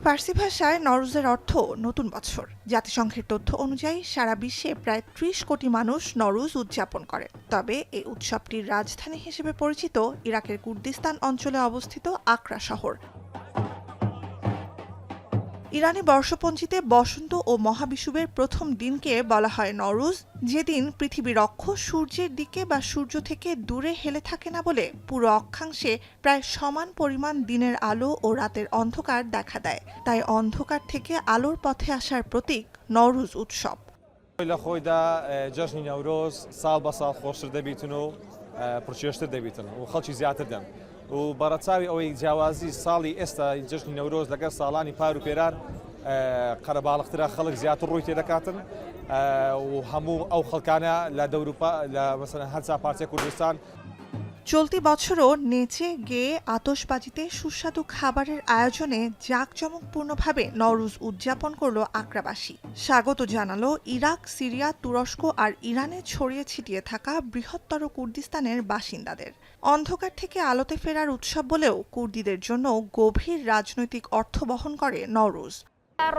ফার্সি ভাষায় নওরোজের অর্থ নতুন বছর। জাতিসংঘের তথ্য অনুযায়ী সারা বিশ্বে প্রায় ৩০ কোটি মানুষ নওরোজ উদযাপন করে। তবে এই উৎসবটির রাজধানী হিসেবে পরিচিত ইরাকের কুর্দিস্তান অঞ্চলে অবস্থিত আকরা শহর। ইরানি বর্ষপঞ্জিতে বসন্ত ও মহাবিষুবের প্রথম দিনকে বলা হয় নওরোজ, যেদিন পৃথিবীর অক্ষ সূর্যের দিকে বা সূর্য থেকে দূরে হেলে থাকে না বলে পুরো অক্ষাংশে প্রায় সমান পরিমাণ দিনের আলো ও রাতের অন্ধকার দেখা দেয়। তাই অন্ধকার থেকে আলোর পথে আসার প্রতীক নওরোজ উৎসব। لە خۆیدا جەژنی نەورۆز ساڵ بە ساڵ خۆشتر دەبیتن و پرچێشتر دەبیتن و خەڵکی زیاتر دەن و بەڕەچاوی ئەوەی جیاوازی ساڵی ئێستا جەژنی نەورۆز لەگەر ساڵانی پار و پێرار قەرەباڵغترە خەڵک زیاتر ڕووی تێدەکاتن و هەموو ئەو خەڵکانە لە دەوروپا لە مەسەلەن هەرچا پارچەی کوردستان চলতি বছরও নেচে গেয়ে আতশবাজিতে সুস্বাদু খাবারের আয়োজনে জাঁকজমকপূর্ণভাবে নওরোজ উদযাপন করল আকরাবাসী। স্বাগত জানালো ইরাক, সিরিয়া, তুরস্ক আর ইরানে ছড়িয়ে ছিটিয়ে থাকা বৃহত্তর কুর্দিস্তানের বাসিন্দাদের। অন্ধকার থেকে আলোতে ফেরার উৎসব বলেও কুর্দিদের জন্য গভীর রাজনৈতিক অর্থ বহন করে নওরোজ।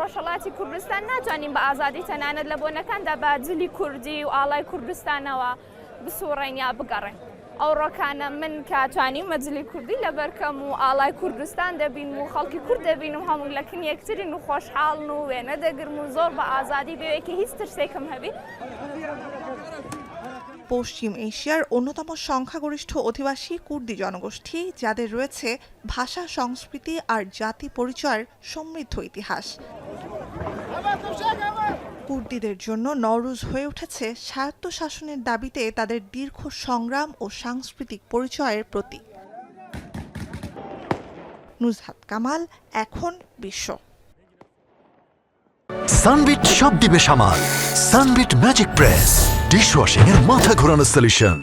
ڕۆژهەڵاتی کوردستان ناتوانین بە ئازادی تەنانەت لە بۆنەکاندا بە جلی کوردی و ئاڵای کوردستانەوە بسوڕێن یا بگەڕێن. ئەو ڕۆکانە من کاتوانیم مەجلی کوردی لەبەرکەم و ئاڵای کوردستان دەبین و خەڵکی کورد دەبین و هەموو لەکن یەکترین و خۆشحاڵن و وێنە دەگرم و زۆر بە ئازادی بێوەیەکی هیچ ترسێکم هەبی। পশ্চিম এশিয়ার অন্যতম সংখ্যাগরিষ্ঠ অধিবাসী কুর্দি জনগোষ্ঠী, যাদের রয়েছে ভাষা, সংস্কৃতি আর জাতি পরিচয়ের সমৃদ্ধ ইতিহাস। কুর্দিদের জন্য নওরোজ হয়ে উঠেছে স্বায়ত্তশাসনের দাবিতে তাদের দীর্ঘ সংগ্রাম ও সাংস্কৃতিক পরিচয়ের প্রতীক। নুজহাত কামাল, এখন বিশ্ব। সানবিট সব দিবে সামাল। সানবিট ম্যাজিক প্রেস ডিশওয়াশিং এর মাথা ঘোরানো সলিউশন।